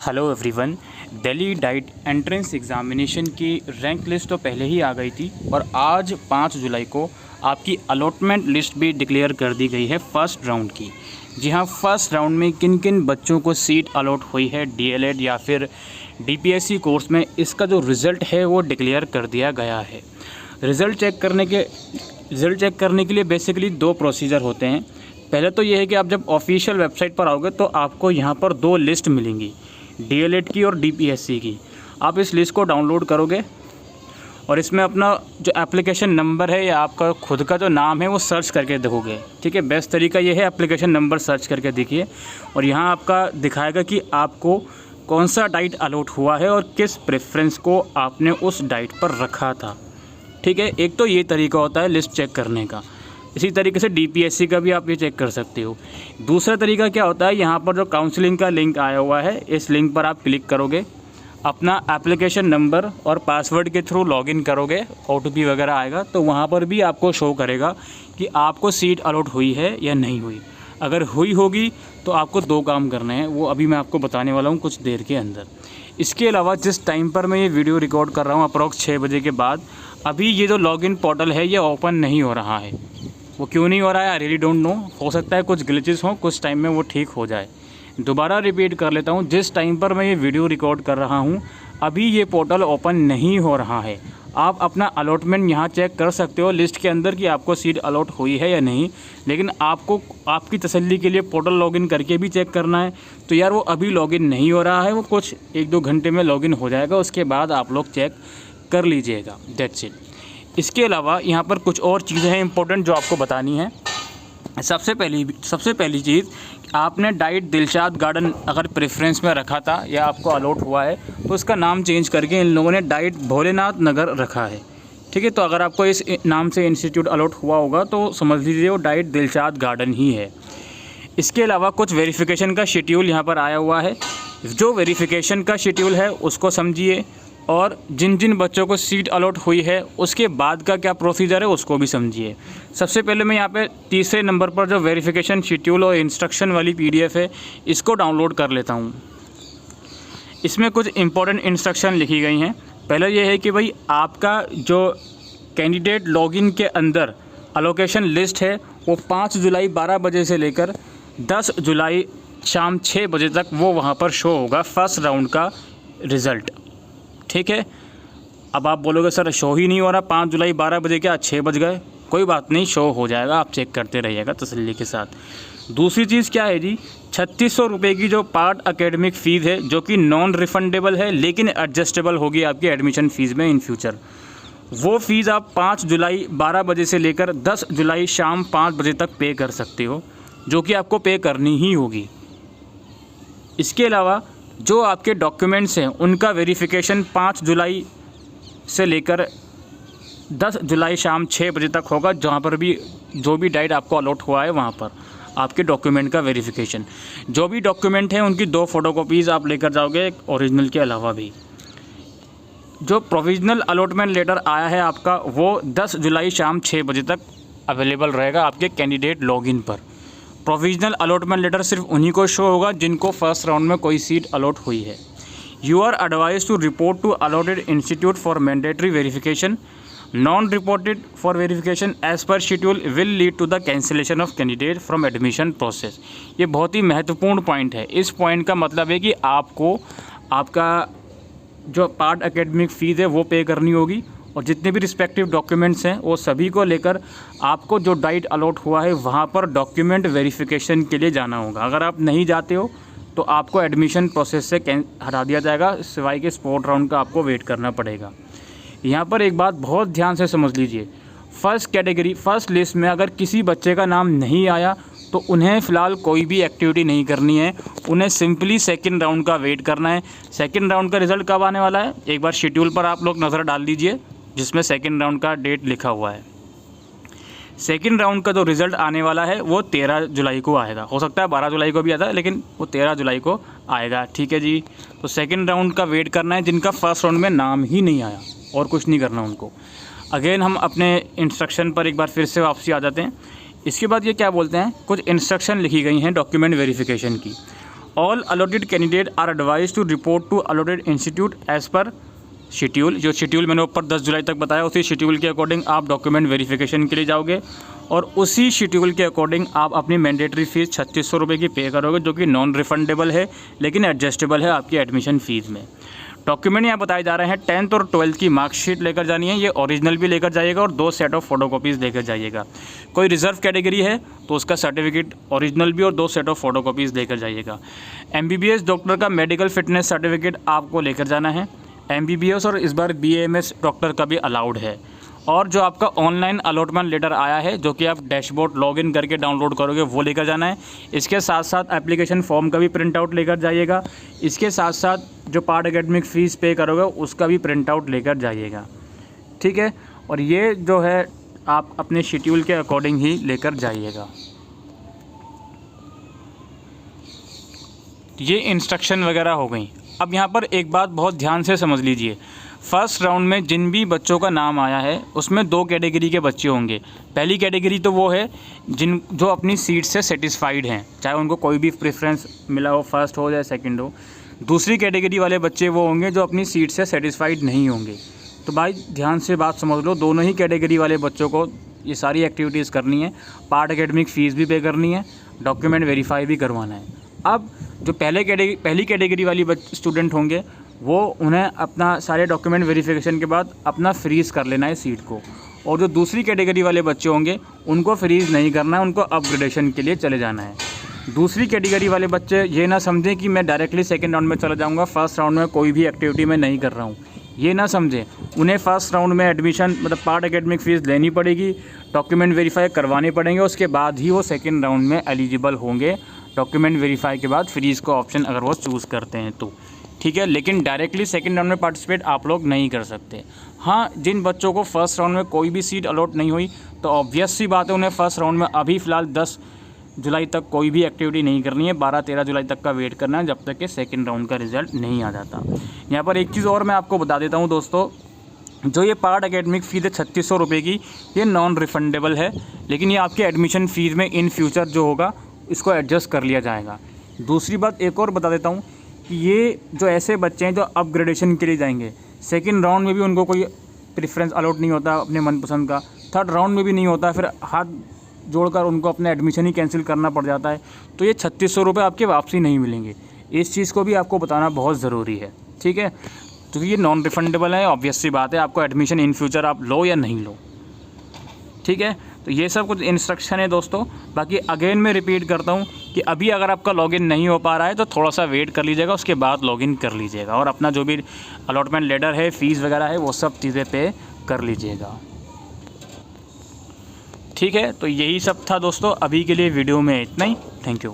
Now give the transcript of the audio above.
Hello everyone. Delhi diet entrance examination की rank list तो पहले ही आ गई थी और आज 5 जुलाई को आपकी अलॉटमेंट लिस्ट भी डिक्लेयर कर दी गई है फर्स्ट राउंड की। जी हाँ, फर्स्ट राउंड में किन किन बच्चों को सीट अलॉट हुई है डीएलएड या फिर डीपीएससी कोर्स में, इसका जो रिज़ल्ट है वो डिक्लेयर कर दिया गया है। रिज़ल्ट चेक करने के लिए बेसिकली 2 प्रोसीजर होते हैं। पहले तो ये है कि आप जब ऑफिशियल वेबसाइट पर आओगे तो आपको यहाँ पर 2 लिस्ट मिलेंगी, डीएलएड की और डीपीएससी की। आप इस लिस्ट को डाउनलोड करोगे और इसमें अपना जो एप्लीकेशन नंबर है या आपका खुद का जो नाम है वो सर्च करके देखोगे। ठीक है, बेस्ट तरीका ये है, एप्लीकेशन नंबर सर्च करके देखिए और यहाँ आपका दिखाएगा कि आपको कौन सा डाइट अलॉट हुआ है और किस प्रेफरेंस को आपने उस डाइट पर रखा था। ठीक है, एक तो ये तरीका होता है लिस्ट चेक करने का। इसी तरीके से डीपीएससी का भी आप ये चेक कर सकते हो। दूसरा तरीका क्या होता है, यहाँ पर जो काउंसलिंग का लिंक आया हुआ है, इस लिंक पर आप क्लिक करोगे, अपना एप्लीकेशन नंबर और पासवर्ड के थ्रू लॉगिन करोगे, ओटीपी वगैरह आएगा तो वहाँ पर भी आपको शो करेगा कि आपको सीट अलॉट हुई है या नहीं हुई। अगर हुई होगी तो आपको 2 काम करने हैं, वो अभी मैं आपको बताने वाला हूँ कुछ देर के अंदर। इसके अलावा जिस टाइम पर मैं ये वीडियो रिकॉर्ड कर रहा हूँ अप्रॉक्स 6 बजे के बाद, अभी ये जो लॉगिन पोर्टल है ये ओपन नहीं हो रहा है। वो क्यों नहीं हो रहा है, आई रियली डोंट नो। हो सकता है कुछ ग्लिचेस हों, कुछ टाइम में वो ठीक हो जाए। दोबारा रिपीट कर लेता हूँ, जिस टाइम पर मैं ये वीडियो रिकॉर्ड कर रहा हूँ अभी ये पोर्टल ओपन नहीं हो रहा है। आप अपना अलॉटमेंट यहाँ चेक कर सकते हो लिस्ट के अंदर कि आपको सीट अलॉट हुई है या नहीं, लेकिन आपको आपकी तसल्ली के लिए पोर्टल लॉगिन करके भी चेक करना है। तो यार वो अभी लॉगिन नहीं हो रहा है, वो कुछ 1-2 घंटे में लॉगिन हो जाएगा, उसके बाद आप लोग चेक कर लीजिएगा। That's it. इसके अलावा यहाँ पर कुछ और चीज़ें हैं इंपॉर्टेंट जो आपको बतानी है। सबसे पहली चीज़, आपने डाइट दिलशाद गार्डन अगर प्रेफरेंस में रखा था या आपको अलॉट हुआ है तो उसका नाम चेंज करके इन लोगों ने डाइट भोलेनाथ नगर रखा है। ठीक है, तो अगर आपको इस नाम से इंस्टीट्यूट अलॉट हुआ होगा तो समझ लीजिए वो डाइट दिलशाद गार्डन ही है। इसके अलावा कुछ वेरिफिकेशन का शेड्यूल यहाँ पर आया हुआ है। जो वेरिफिकेशन का शेड्यूल है उसको समझिए और जिन जिन बच्चों को सीट अलॉट हुई है उसके बाद का क्या प्रोसीजर है उसको भी समझिए। सबसे पहले मैं यहाँ पे तीसरे नंबर पर जो वेरिफिकेशन शेड्यूल और इंस्ट्रक्शन वाली पीडीएफ है इसको डाउनलोड कर लेता हूँ। इसमें कुछ इंपॉर्टेंट इंस्ट्रक्शन लिखी गई हैं। पहले ये है कि भाई आपका जो कैंडिडेट लॉगिन के अंदर अलोकेशन लिस्ट है वो 5 जुलाई 12 बजे से लेकर 10 जुलाई शाम 6 बजे तक वो वहाँ पर शो होगा फर्स्ट राउंड का रिज़ल्ट। ठीक है, अब आप बोलोगे सर शो ही नहीं हो रहा, 5 जुलाई 12 बजे क्या 6 बज गए। कोई बात नहीं, शो हो जाएगा, आप चेक करते रहिएगा तसल्ली के साथ। दूसरी चीज़ क्या है जी, 3600 रुपये की जो पार्ट एकेडमिक फ़ीस है जो कि नॉन रिफंडेबल है लेकिन एडजस्टेबल होगी आपकी एडमिशन फ़ीस में इन फ्यूचर। वो फ़ीस आप 5 जुलाई 12 बजे से लेकर 10 जुलाई शाम 5 बजे तक पे कर सकते हो, जो कि आपको पे करनी ही होगी। इसके अलावा जो आपके डॉक्यूमेंट्स हैं उनका वेरिफिकेशन 5 जुलाई से लेकर 10 जुलाई शाम 6 बजे तक होगा, जहाँ पर भी जो भी डाइट आपको अलॉट हुआ है वहाँ पर आपके डॉक्यूमेंट का वेरिफिकेशन। जो भी डॉक्यूमेंट हैं उनकी 2 फ़ोटोकॉपीज़ आप लेकर जाओगे ओरिजिनल के अलावा भी। जो प्रोविज़नल अलॉटमेंट लेटर आया है आपका वो 10 जुलाई शाम 6 बजे तक अवेलेबल रहेगा आपके कैंडिडेट लॉगिन पर। प्रोविज़नल अलॉटमेंट लेटर सिर्फ उन्हीं को शो होगा जिनको फर्स्ट राउंड में कोई सीट अलॉट हुई है। You are advise to report to allotted institute for mandatory verification. Non reported for verification as per schedule will lead to the cancellation of candidate from admission process. ये बहुत ही महत्वपूर्ण point है। इस point का मतलब है कि आपको आपका जो पार्ट एकेडमिक फ़ीस है वो पे करनी होगी और जितने भी रिस्पेक्टिव डॉक्यूमेंट्स हैं वो सभी को लेकर आपको जो डाइट अलॉट हुआ है वहाँ पर डॉक्यूमेंट वेरिफिकेशन के लिए जाना होगा। अगर आप नहीं जाते हो तो आपको एडमिशन प्रोसेस से हटा दिया जाएगा, सिवाय के स्पोर्ट राउंड का आपको वेट करना पड़ेगा। यहाँ पर एक बात बहुत ध्यान से समझ लीजिए, फर्स्ट लिस्ट में अगर किसी बच्चे का नाम नहीं आया तो उन्हें फ़िलहाल कोई भी एक्टिविटी नहीं करनी है, उन्हें सिंपली सेकंड राउंड का वेट करना है। सेकंड राउंड का रिज़ल्ट कब आने वाला है, एक बार शेड्यूल पर आप लोग नज़र डाल दीजिए जिसमें सेकंड राउंड का डेट लिखा हुआ है। सेकंड राउंड का जो रिज़ल्ट आने वाला है वो 13 जुलाई को आएगा। हो सकता है 12 जुलाई को भी आता है लेकिन वो 13 जुलाई को आएगा। ठीक है जी, तो सेकंड राउंड का वेट करना है जिनका फर्स्ट राउंड में नाम ही नहीं आया, और कुछ नहीं करना उनको। अगेन हम अपने इंस्ट्रक्शन पर एक बार फिर से वापसी आ जाते हैं। इसके बाद ये क्या बोलते हैं, कुछ इंस्ट्रक्शन लिखी गई हैं डॉक्यूमेंट वेरिफिकेशन की। All allotted candidate are advise to report to allotted institute as per schedule. जो शेड्यूल मैंने ऊपर 10 जुलाई तक बताया, उसी शेड्यूल के अकॉर्डिंग आप डॉक्यूमेंट वेरिफिकेशन के लिए जाओगे और उसी शेड्यूल के अकॉर्डिंग आप अपनी मैंडेटरी फ़ीस 3600 रुपये की पे करोगे, जो कि नॉन रिफंडेबल है लेकिन एडजस्टेबल है आपकी एडमिशन फ़ीस में। डॉक्यूमेंट यहाँ बताए जा रहे हैं 10th और 12th की मार्कशीट लेकर जानी है, ये ओरिजिनल भी लेकर जाइएगा और 2 सेट ऑफ फोटोकॉपीज़ लेकर जाइएगा। कोई रिजर्व कैटेगरी है तो उसका सर्टिफिकेट ओरिजिनल भी और 2 सेट ऑफ फोटोकॉपीज़ लेकर जाइएगा। MBBS डॉक्टर का मेडिकल फिटनेस सर्टिफिकेट आपको लेकर जाना है। MBBS और इस बार BAMS डॉक्टर का भी अलाउड है। और जो आपका ऑनलाइन अलॉटमेंट लेटर आया है, जो कि आप डैशबोर्ड लॉगिन करके डाउनलोड करोगे, वो लेकर जाना है। इसके साथ साथ एप्लीकेशन फॉर्म का भी प्रिंट आउट लेकर जाइएगा। इसके साथ साथ जो पार्ट एकेडमिक फ़ीस पे करोगे उसका भी प्रिंट आउट लेकर जाइएगा, ठीक है। और ये जो है आप अपने शेड्यूल के अकॉर्डिंग ही लेकर जाइएगा। ये इंस्ट्रक्शन वगैरह हो गई। अब यहाँ पर एक बात बहुत ध्यान से समझ लीजिए, फर्स्ट राउंड में जिन भी बच्चों का नाम आया है उसमें 2 कैटेगरी के बच्चे होंगे। पहली कैटेगरी तो वो है जो अपनी सीट से सेटिस्फाइड हैं, चाहे उनको कोई भी प्रेफरेंस मिला हो, फर्स्ट हो या सेकंड हो। दूसरी कैटेगरी वाले बच्चे वो होंगे जो अपनी सीट से सेटिस्फाइड नहीं होंगे। तो भाई ध्यान से बात समझ लो, दोनों ही कैटेगरी वाले बच्चों को ये सारी एक्टिविटीज़ करनी है, पार्ट एकेडमिक फ़ीस भी पे करनी है, डॉक्यूमेंट वेरीफाई भी करवाना है। अब जो पहली कैटेगरी वाली स्टूडेंट होंगे वो उन्हें अपना सारे डॉक्यूमेंट वेरिफिकेशन के बाद अपना फ्रीज़ कर लेना है सीट को, और जो दूसरी कैटेगरी वाले बच्चे होंगे उनको फ्रीज़ नहीं करना है, उनको अपग्रेडेशन के लिए चले जाना है। दूसरी कैटेगरी वाले बच्चे ये ना समझें कि मैं डायरेक्टली सेकंड राउंड में चला जाऊंगा, फर्स्ट राउंड में कोई भी एक्टिविटी मैं नहीं कर रहा हूँ, ये ना समझें। उन्हें फर्स्ट राउंड में एडमिशन मतलब पार्ट एकेडमिक फ़ीस लेनी पड़ेगी, डॉक्यूमेंट वेरीफाई करवाने पड़ेंगे, उसके बाद ही वो सेकेंड राउंड में एलिजिबल होंगे, डॉक्यूमेंट वेरीफाई के बाद फ्रीज़ का ऑप्शन अगर वो चूज़ करते हैं तो, ठीक है। लेकिन डायरेक्टली सेकंड राउंड में पार्टिसिपेट आप लोग नहीं कर सकते। हाँ, जिन बच्चों को फर्स्ट राउंड में कोई भी सीट अलॉट नहीं हुई तो ऑब्वियस सी बात है उन्हें फर्स्ट राउंड में अभी फ़िलहाल 10 जुलाई तक कोई भी एक्टिविटी नहीं करनी है, 12-13 जुलाई तक का वेट करना है जब तक कि सेकंड राउंड का रिज़ल्ट नहीं आ जाता। यहाँ पर एक चीज़ और मैं आपको बता देता हूँ दोस्तों, जो ये पार्ट एकेडमिक फ़ीस है 3600 रुपये की, ये नॉन रिफंडेबल है, लेकिन ये आपके एडमिशन फ़ीस में इन फ्यूचर जो होगा इसको एडजस्ट कर लिया जाएगा। दूसरी बात एक और बता देता हूँ कि ये जो ऐसे बच्चे हैं जो अपग्रेडेशन के लिए जाएंगे, सेकंड राउंड में भी उनको कोई प्रेफरेंस अलॉट नहीं होता अपने मनपसंद का, थर्ड राउंड में भी नहीं होता, फिर हाथ जोड़कर उनको अपना एडमिशन ही कैंसिल करना पड़ जाता है, तो ये 3600 रुपये आपके वापसी नहीं मिलेंगे। इस चीज़ को भी आपको बताना बहुत ज़रूरी है, ठीक है। तो ये नॉन रिफंडेबल है, ऑब्वियस सी बात है, आपको एडमिशन इन फ्यूचर आप लो या नहीं लो, ठीक है। तो ये सब कुछ इंस्ट्रक्शन है दोस्तों। बाकी अगेन मैं रिपीट करता हूँ कि अभी अगर आपका लॉगिन नहीं हो पा रहा है तो थोड़ा सा वेट कर लीजिएगा, उसके बाद लॉगिन कर लीजिएगा और अपना जो भी अलॉटमेंट लेटर है, फ़ीस वगैरह है, वो सब चीज़ें पे कर लीजिएगा, ठीक है। तो यही सब था दोस्तों, अभी के लिए वीडियो में इतना ही। Thank you.